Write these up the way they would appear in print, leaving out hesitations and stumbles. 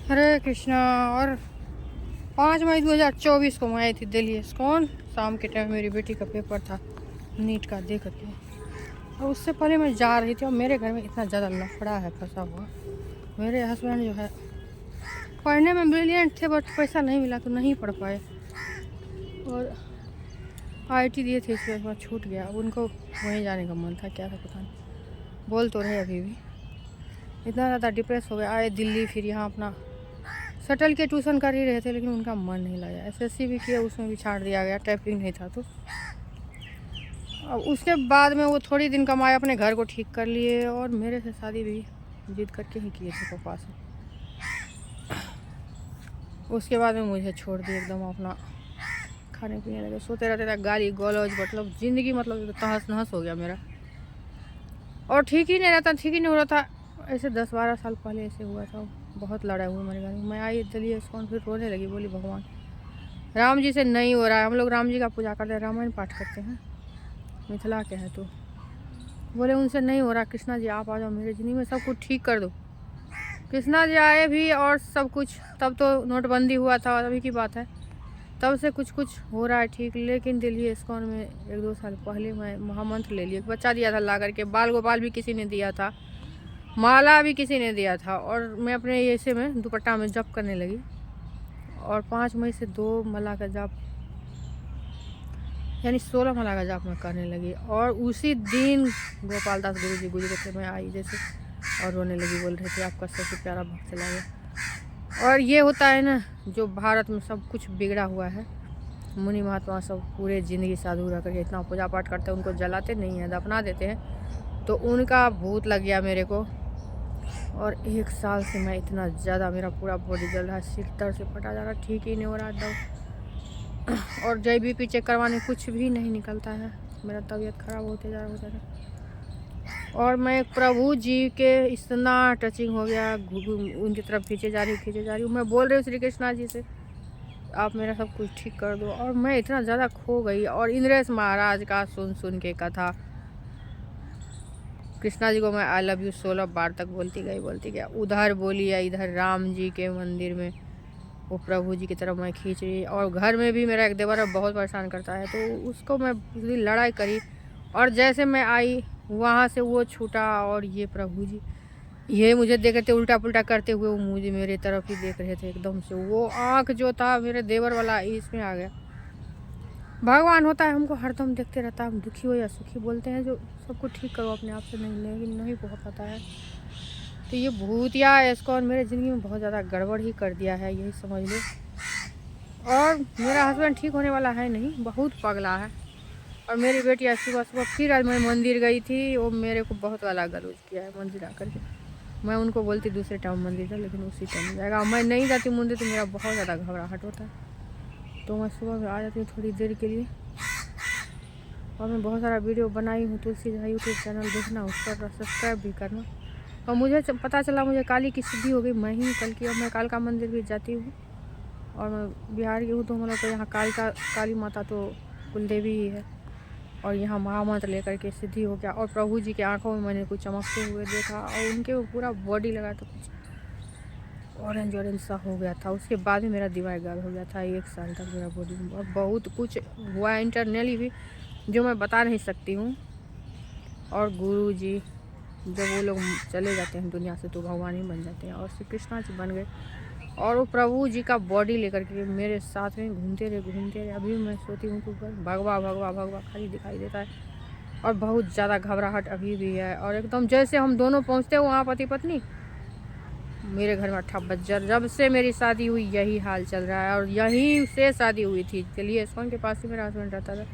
हरे कृष्णा। और 5 मई 2024 को मैं आई थी दिल्ली इस्कॉन। शाम के टाइम मेरी बेटी का पेपर था नीट का, दे करके। और उससे पहले मैं जा रही थी और मेरे घर में इतना ज़्यादा लफड़ा है फंसा हुआ। मेरे हस्बैंड जो है पढ़ने में ब्रिलियंट थे, बट पैसा नहीं मिला तो नहीं पढ़ पाए। और आईटी दिए थे, इसके बाद छूट गया। अब उनको वहीं जाने का मन था, क्या था पता नहीं। बोल तो रहे अभी भी। इतना ज़्यादा डिप्रेस हो गया, आए दिल्ली, फिर यहाँ अपना शटल के ट्यूशन कर ही रहे थे, लेकिन उनका मन नहीं लगा। एसएससी भी किया, उसमें भी छाड़ दिया गया, टाइपिंग नहीं था तो। अब उसके बाद में वो थोड़ी दिन कमाए, अपने घर को ठीक कर लिए और मेरे से शादी भी जिद करके ही किए थे पापा से। उसके बाद में मुझे छोड़ दिए एकदम, अपना खाने पीने लगे, सोते रहते थे, गाली गलौज, मतलब ज़िंदगी मतलब तहस नहस हो गया मेरा। और ठीक ही नहीं रहता, ठीक ही नहीं हो रहा था। ऐसे 10-12 साल पहले ऐसे हुआ था, बहुत लड़ाई हुई हमारे घर में। मैं आई दिल्ली इस्कॉन, फिर रोने लगी, बोली भगवान राम जी से नहीं हो रहा है। हम लोग राम जी का पूजा करते हैं, रामायण पाठ करते हैं, मिथिला के हैं, तो बोले उनसे नहीं हो रहा। कृष्णा जी आप आ जाओ मेरे ज़िंदगी में, सब कुछ ठीक कर दो। कृष्णा जी आए भी और सब कुछ, तब तो नोटबंदी हुआ था, अभी की बात है, तब से कुछ कुछ हो रहा है ठीक। लेकिन दिल्ली इस्कॉन में 1-2 साल पहले मैं महामंत्र ले लिया, बच्चा दिया था ला करके, बाल गोपाल भी किसी ने दिया था, माला भी किसी ने दिया था, और मैं अपने ऐसे में दुपट्टा में जप करने लगी। और 5 मई से 2 माला का जाप, यानी 16 माला का जाप मैं करने लगी। और उसी दिन गोपाल दास गुरु जी गुजरे थे। मैं आई जैसे और रोने लगी, बोल रहे थे आपका सबसे प्यारा भक्त चला गया। और ये होता है ना, जो भारत में सब कुछ बिगड़ा हुआ है, मुनि महात्मा सब पूरे ज़िंदगी साधु रह करके इतना पूजा पाठ करते हैं, उनको जलाते नहीं हैं, दफना देते हैं, तो उनका भूत लग गया मेरे को। और 1 साल से मैं इतना ज़्यादा, मेरा पूरा बॉडी जल रहा है, सिर दर्द से फटा जा रहा, ठीक ही नहीं हो रहा दम। और JBP चेक करवाने कुछ भी नहीं निकलता है, मेरा तबीयत ख़राब होते जा रहा। और मैं प्रभु जी के इतना टचिंग हो गया, उनकी तरफ खींचे जा रही हूँ। मैं बोल रही हूँ श्री कृष्णा जी से आप मेरा सब कुछ ठीक कर दो। और मैं इतना ज़्यादा खो गई। और इंद्रेश महाराज का सुन के कथा, कृष्णा जी को मैं आई लव यू 16 बार तक बोलती गया, उधर बोली या इधर राम जी के मंदिर में वो प्रभु जी की तरफ मैं खींच रही। और घर में भी मेरा एक देवर बहुत परेशान करता है, तो उसको मैं पूरी लड़ाई करी। और जैसे मैं आई वहाँ से वो छूटा, और ये प्रभु जी ये मुझे देख रहे थे उल्टा पुल्टा करते हुए, वो मुझे मेरे तरफ ही देख रहे थे। एकदम से वो आँख जो था मेरे देवर वाला इसमें आ गया। भगवान होता है, हमको हरदम देखते रहता है, हम दुखी हो या सुखी, बोलते हैं जो सबको ठीक करो अपने आप से, नहीं लेकिन नहीं हो पाता है। तो ये भूतिया इस्कॉन मेरे ज़िंदगी में बहुत ज़्यादा गड़बड़ ही कर दिया है, यही समझ लो। और मेरा हस्बैंड ठीक होने वाला है नहीं, बहुत पगला है। और मेरी बेटी आज सुबह सुबह फिर, आज मैं मंदिर गई थी, वो मेरे को बहुत वाला गलौज किया है मंदिर आकर के। मैं उनको बोलती दूसरे टाइम मंदिर जा, लेकिन उसी टाइम जाएगा। मैं नहीं जाती मंदिर तो मेरा बहुत ज़्यादा घबराहट होता है, तो मैं सुबह में आ जाती हूँ थोड़ी देर के लिए। और मैं बहुत सारा वीडियो बनाई हूँ, तुलसी झा यूट्यूब चैनल देखना, उस पर सब्सक्राइब भी करना। और मुझे पता चला मुझे काली की सिद्धि हो गई, मैं ही कल की। अब मैं कालका मंदिर भी जाती हूँ, और मैं बिहार की हूँ, तो हम लोग तो यहाँ काली माता तो कुलदेवी ही है। और यहाँ महामंत्र लेकर के सिद्धि हो गया। और प्रभु जी की आंखों में मैंने कुछ चमकते हुए देखा, और उनके पूरा बॉडी लगा तो कुछ ऑरेंज सा हो गया था। उसके बाद में मेरा दिमाग गायब हो गया था। 1 साल तक मेरा बॉडी में बहुत कुछ हुआ इंटरनली भी, जो मैं बता नहीं सकती हूँ। और गुरु जी जब वो लोग चले जाते हैं दुनिया से, तो भगवान ही बन जाते हैं, और श्री कृष्णा जी बन गए। और वो प्रभु जी का बॉडी लेकर के मेरे साथ में घूमते रहे। अभी मैं सोती हूँ तो भगवा भगवा भगवा खाली दिखाई देता है, और बहुत ज़्यादा घबराहट अभी भी है। और एकदम जैसे हम दोनों पहुँचते हैं वहाँ पति पत्नी, मेरे घर में 8 बज्जर, जब से मेरी शादी हुई यही हाल चल रहा है। और यहीं से शादी हुई थी, दिल्ली इस्कॉन के पास ही मेरा हस्बैंड रहता था,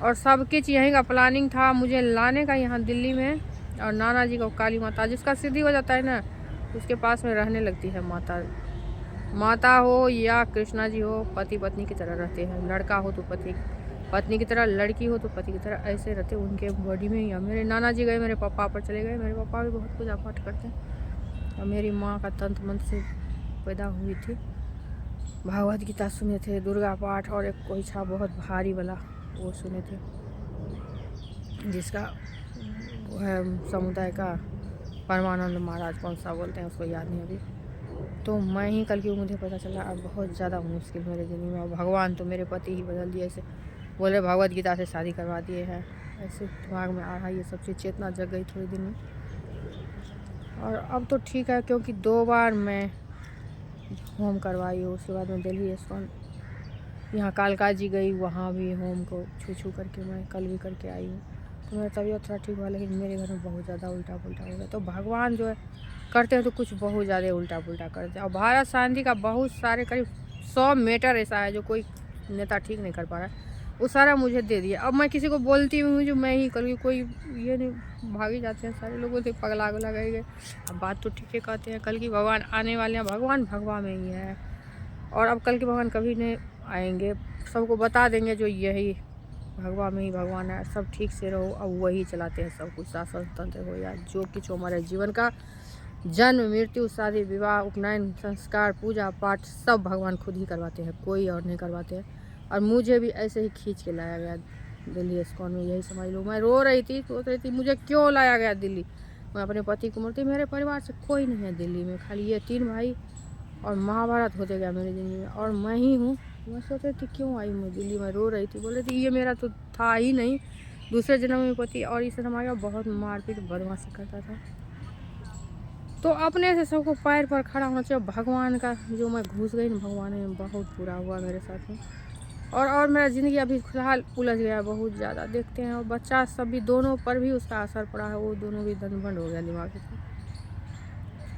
और सब कुछ यहीं का प्लानिंग था मुझे लाने का यहाँ दिल्ली में। और नाना जी को काली माता, जिसका सिद्धि हो जाता है ना, उसके पास में रहने लगती है माता हो या कृष्णा जी हो, पति पत्नी की तरह रहते हैं। लड़का हो तो पति पत्नी की तरह, लड़की हो तो पति की तरह, ऐसे रहते उनके बॉडी में ही। मेरे नाना जी गए, मेरे पापा पर चले गए। मेरे पापा भी बहुत पूजा पाठ करते हैं, और मेरी माँ का तंत्र मंत्र से पैदा हुई थी। भागवत गीता सुने थे, दुर्गा पाठ, और एक कोई था बहुत भारी वाला, वो सुने थे, जिसका समुदाय का परमानंद महाराज कौन सा बोलते हैं उसको याद नहीं अभी, तो मैं ही कल की मुझे पता चला अब बहुत ज़्यादा मुश्किल मेरे ज़िंदगी में। और भगवान तो मेरे पति ही बदल दिए, ऐसे बोले भगवत गीता से शादी करवा दिए हैं, ऐसे दिमाग में आ रहा है ये सब चीज़। चेतना जग गई थोड़े दिन में। और अब तो ठीक है, क्योंकि 2 बार मैं होम करवाई हूँ। उसके बाद मैं दिल्ली इस्कॉन, यहाँ कालका जी गई, वहाँ भी होम को छू करके मैं कल भी करके आई हूँ। तो मेरा तबीयत थोड़ा ठीक हुआ, लेकिन मेरे घर में बहुत ज़्यादा उल्टा पुल्टा हो गया। तो भगवान जो है करते हैं तो कुछ बहुत ज़्यादा उल्टा पुल्टा करते हैं। और भारत शांति का बहुत सारे करीब 100 मैटर ऐसा है जो कोई नेता ठीक नहीं कर पा रहा है, वो सारा मुझे दे दिया। अब मैं किसी को बोलती हूँ जो मैं ही करूँगी, कोई ये नहीं, भागी जाते हैं सारे लोगों से, पगला गए गए। अब बात तो ठीक है कहते हैं, कल की भगवान आने वाले हैं, भगवान भगवा में ही है। और अब कल के भगवान कभी नहीं आएंगे, सबको बता देंगे जो यही भगवान में ही भगवान है, सब ठीक से रहो। अब वही चलाते हैं सब कुछ, शासन तंत्र हो या जो कुछ हमारे जीवन का, जन्म मृत्यु शादी विवाह उपनयन संस्कार पूजा पाठ सब भगवान खुद ही करवाते हैं, कोई और नहीं करवाते हैं। और मुझे भी ऐसे ही खींच के लाया गया दिल्ली इस्कॉन में, यही समझ लो। मैं रो रही थी, सोच रही थी मुझे क्यों लाया गया दिल्ली। मैं अपने पति को बोलती, मेरे परिवार से कोई नहीं है दिल्ली में, खाली ये 3 भाई, और महाभारत होते गया मेरी ज़िंदगी में, और मैं ही हूँ। मैं सोच रही थी क्यों आई मैं दिल्ली में, रो रही थी, बोल रही थी ये मेरा तो था ही नहीं, दूसरे जन्म में पति। और इस जन्म आ गया, बहुत मारपीट बदमाशी करता था। तो अपने से सबको पैर पर खड़ा होना चाहिए। भगवान का जो मैं घुस गई ना, भगवान में बहुत बुरा हुआ मेरे साथ में। और मेरा ज़िंदगी अभी फ़िलहाल उलझ गया बहुत ज़्यादा, देखते हैं। और बच्चा सब भी, दोनों पर भी उसका असर पड़ा है, वो दोनों भी दंड-भंड हो गया दिमाग से।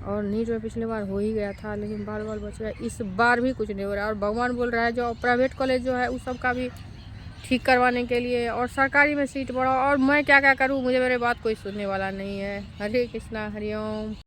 और नीट में पिछले बार हो ही गया था, लेकिन बार बच गया, इस बार भी कुछ नहीं हो रहा। और भगवान बोल रहा है जो प्राइवेट कॉलेज जो है उस सब का भी ठीक करवाने के लिए, और सरकारी में सीट बढ़ाओ। और मैं क्या क्या करूँ, मुझे मेरे बात कोई सुनने वाला नहीं है। हरे कृष्णा हरि ओम।